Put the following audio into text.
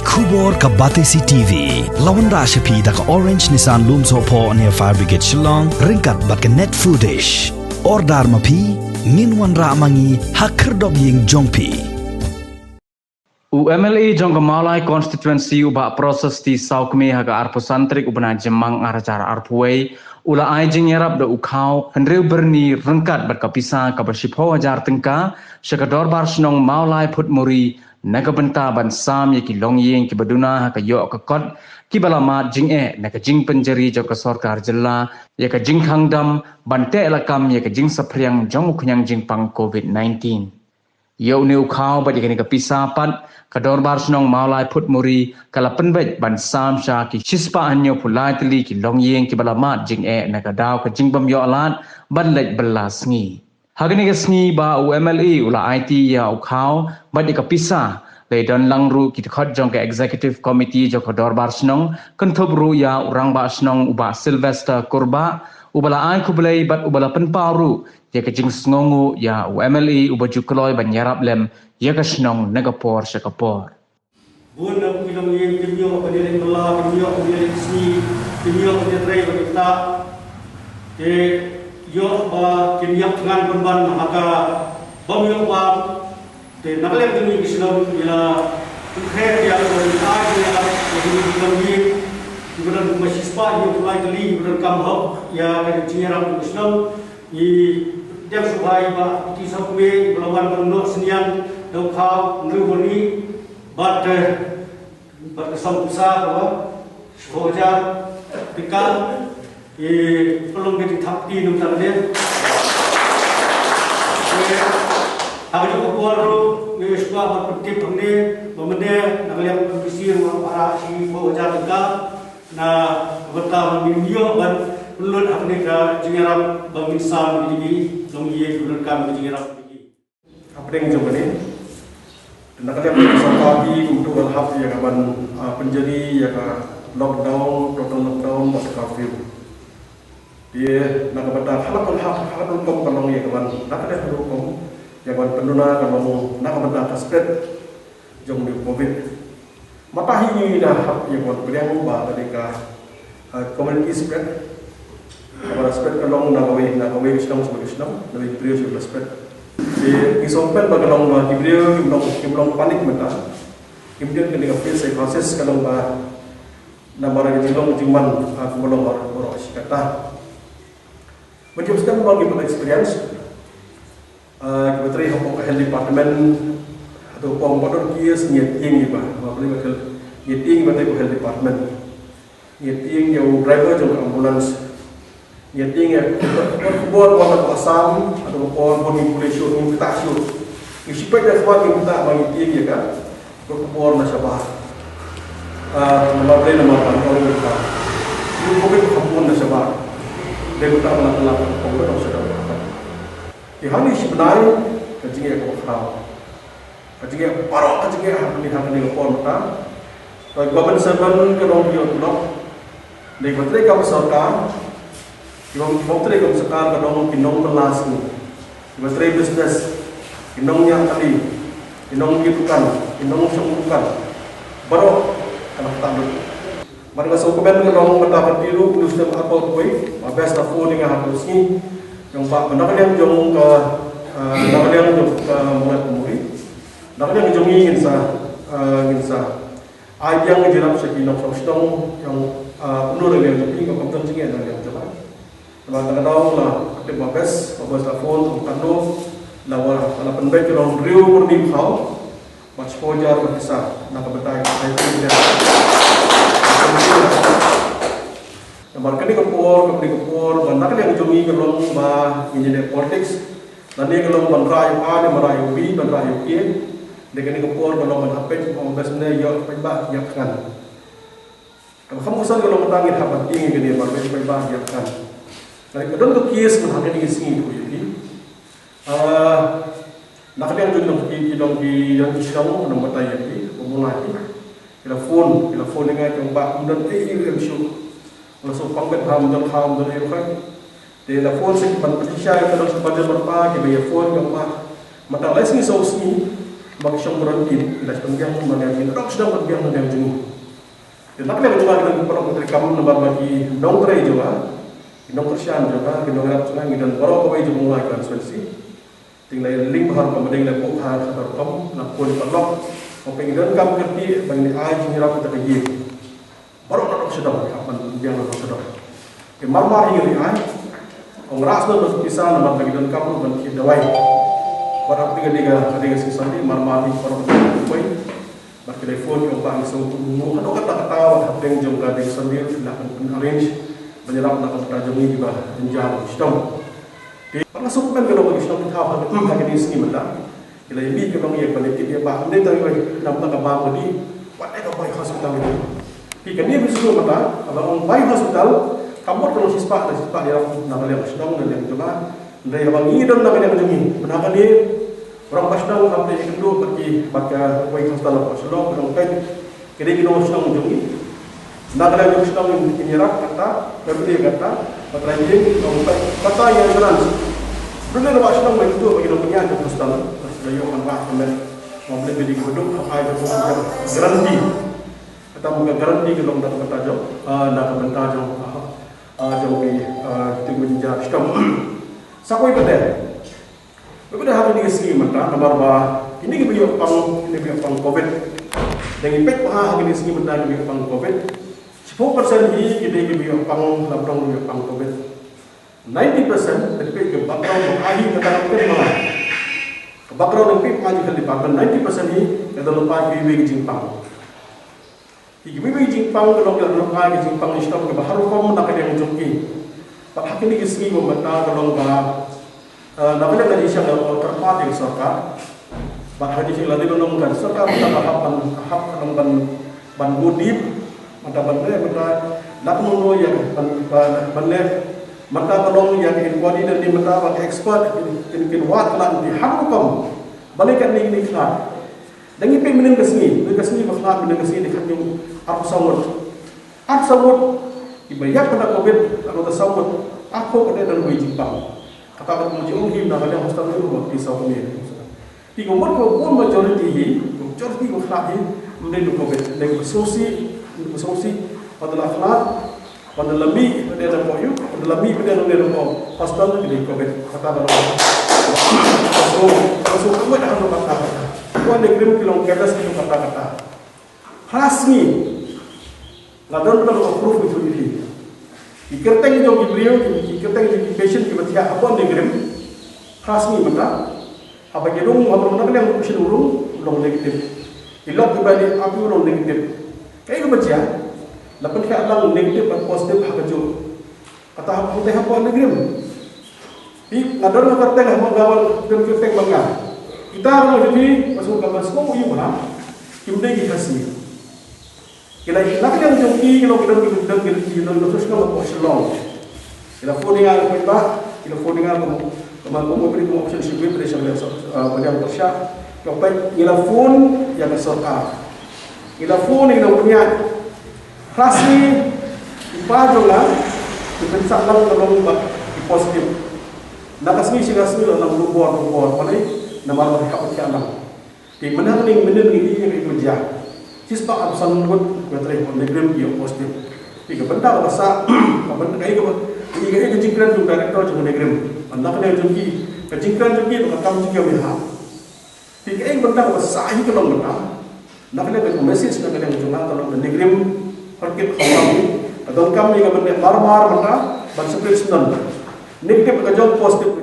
Kubor ka Batesi TV. Lawan Rashapi da ka Orange Nissan Lumso po near Fire Brigade Shillong. Ringkat bat ka net foodish. Ordar mapi. Minwan ra mangi hakerdog ying jongpi. UMLA jong Malay constituency ubah proses di saukmi haga arpu santrik ubana jemang aracara arpuai ula ai jing yarap da ukau hendreu berni rengkat berkapisa kabersipho ajar tengka syakador bar snong Malay put muri naga benta ban sam ye ki longyeng ki baduna haga yo ka kot ki balamat jing naga jing penjeri jong ka sarkar jilla ye ka jing khangdam bante elakam ye ka jing sapriang jong ukhyang jing pang COVID-19 yo ne ukau ba ye ka pisapat kador bar snong Malay put muri kala penbet ban sam sha ki chispa anyo pulai teli ki longyeng ki balamat jing naga daw ka jing bam yo alat ban lej belas ngi hagani ka sngi ba UMLA ula IT ya ukau ba di ka pisa le don langru ki khot jong ka executive committee jo kador bar snong kentob ru ya urang ba snong uba Sylvester Kurba ubala ai kublai bat ubala penparu ya ka jing sngongu ya UMLA uba jukloi ban yarap lem ya ka snong nagapor syakapor bun na kilong yen kimyo padirin bala kimyo padirin sni kimyo padirin kita ke yo ba kimyo ngan banban haka bomyo ba te nakalem dumi kisnom ila kher ya ko ta ya dumi kilong yen bukan masispa yo mulai kali bukan kamho ya kan jinyaram kisnom i dia subai ba ti sakwe belawan bendo senian dau khau ngruboni bat kesampusa bahwa soja pikal pelong di thapti nung tande hari ko kuaro suka berpetip pengne memede nakaliam bisir para si soja pikal na beta mindio ban ulun apne ka jingaram bangin sam di longye ulun kam jingaram apne ngomane nakaliam sampai untuk alhaf ya kapan penjadi ya ka lockdown total lockdown mas curfew dia nak benda halakul kom kalong ya kapan nakaliam kom ya kapan penduna kalong nak benda spread jong di covid matahi ni dah hak ya kapan beriang ba ketika community spread kapan spread kalong nagawe Islam sebagai Islam dari beliau sudah spread di sompel bagalong ba kibrio kimlong panik mata kemudian ketika face proses kalong ba namara dilong jiman kumolong oro kata macam sedang bagi pada experience kebetulan hok health department atau pom kias nyeting ba apalagi bakal nyeting batai health department nyeting yang driver jong ambulans nyeting ya buat warna pasang atau buat manipulasi invitasi isipat dah buat kita mengiting ya kan buat nasabah nama orang kita ini mungkin kampung nasabah dia kita melakukan kampung nasabah di hari sebenarnya kecilnya kau tahu kecilnya parok kecilnya hari kampung kita government servant kalau dia tulok dari menteri kamu serta yung menteri kung sakar kadong pinong melas ni menteri business pinong yang kali pinong gitukan pinong sunggukan baru anak tamu barang sokomen kadong mendapat biru industri apa tuoi mabes na phone nga harus ni yung ba nakaliang yung nakaliang yung mga pumuri nakaliang yung nginsa ay yang jirap sa kinong sosdong yung penuh dengan lebih kompeten tinggi dan yang jelas kadang-kadang lah aktif mabes telefon kando lawan ala penbaik orang riu bernim kau match pojar berkisah nak betai saya tidak nomor kini kepor banyak yang jumi kelong bah menjadi politics nanti kelong banrai A banrai B banrai E dengan kepor kelong menghapit mabes ni yo pembah yakkan kamu kesan kelong tangin hapat tinggi gini mabes pembah yakkan dari kedua tu kias menghadiri di sini tu jadi, nak dia juga di yang sedang nombor tanya di pemulai telefon dengan yang bak kemudian yang show, langsung pangkat ham dan yang kan, telefon sih penting saya kalau sebagai berapa, kita telefon yang bak, mata lain sini bagi syong berhenti tidak sepenting mengenai ini dok sedang berbiang mengenai juni. Dan nak lagi juga kita perlu menteri kamu nomor bagi dokter juga, dokter Shan juga, dokter Sungai dan baru kau juga mulai konsultasi. Tinggal link bahar kemudian lagi pun bahar kata kamu nak pun perlu kau pengen kamu kerti bagi air jenis apa tak lagi. Baru nak sedang apa biang nak sedang. Marmar ini air, kau ras tu berpisah nomor bagi kamu bagi dawai. Para tiga sisa ni marmar ni orang berkuai, bagi telefon yang bang semua mungkin orang kata apa yang jom gading sendiri nak arrange menyerap nak bertajam ni juga menjauh sistem. Para sukan kalau bagi sistem kita apa bagi ni sini mana? Kalau ini kalau yang balik dia bang ni tahu nak nak bang ni, what ada bayi hospital ni? Jika ni bersama mana? Kalau bayi hospital, kamu kalau sispa dia nak balik sistem dan yang juga. Dari abang ini dan nak yang jumi, menakan dia orang pasal sampai yang kedua bagi white house dalam pasal orang kan kira kira orang jumi, nak yang orang ini rak kata, berbeda kata, berlainan orang kata yang jelas. Berbeda pasal yang kedua bagi orang punya yang pasal, dari orang bahkan mobil beli gedung apa itu garanti, kata muka garanti kalau nak kata jauh, nak bentar jauh, jauh itu menjadi sistem. Sakoi betul. Betul hari ini segi mentah nomor bah ini kita pang COVID. Dengan impact hari ini segi mentah kita pang COVID. 10% ini kita pang lockdown kita pang COVID. 90% dari kita background mengahi kita lakukan mana? Background yang kita mengaji kita lakukan 90% ini kita lupa kita jimpang. Kita jimpang kalau kita lupa kita jimpang ini kita baharu kamu nak yang jumpi. Pak ini segi membantah kalau namanya tadi siapa terpad yang serta, bahkan di sini lagi menunggu serta kita tahap ban budip, mata bandai nak menunggu yang bandai mata kalau yang inquiry dan di mata bagi expert in wat nak diharukan balikan ini kelar. Dan ini menunggu sini berkelar menunggu sini dikanjung apa sawut. Ibayak pada COVID kalau tersambut aku pada dalam Jepang kata kata menjauhi nak ada hostel itu waktu Saudi. Di umur kau majoriti berkelahi mengenai COVID dengan bersosial adalah kelar pada lebih pada dalam koyu pada lebih pada dalam hostel dengan COVID kata kalau masuk kamu dah ada kata kau negeri kilang kertas itu kata rasmi ladon dalam approve itu ini. Ikerteng jom beliau, ikerteng jom patient kita tiap apa negeri, khas ni mana? Apa gedung, apa mana yang patient ulung negatif. Ilok kembali api ulung negatif. Kayak apa dia? Lepas dia alang negatif dan positif hak jom. Kata apa kita apa negeri? Di ladon kerteng apa gawal dan kerteng bangga. Kita orang jadi masuk gambar semua iu mana? Kimdai khas ni. Kita nak yang jumpi kalau kita terus kalau Barcelona. Kita phone dengan kamu beri option sibuk pada siapa yang bersyak. Kita phone yang serta. Kita phone yang punya rasmi ibadah dipensak lang kalau positif. Nakasmi rasmi dalam rubuan mana nama mereka berkiamat. Di mana ini yang kerja. Sispa absan buat baterai negeri yang positif. Jika benda bahasa, benda kayak kejingkran juga director juga negeri. Benda kena jumpi, kejingkran juga berkam juga berhak. Jika yang benda bahasa ini kalau benda, nak kena message nak kena juga kalau negeri pergi kami, atau kami yang benda marmar benda, bangsa Kristen. Negatif kerja positif.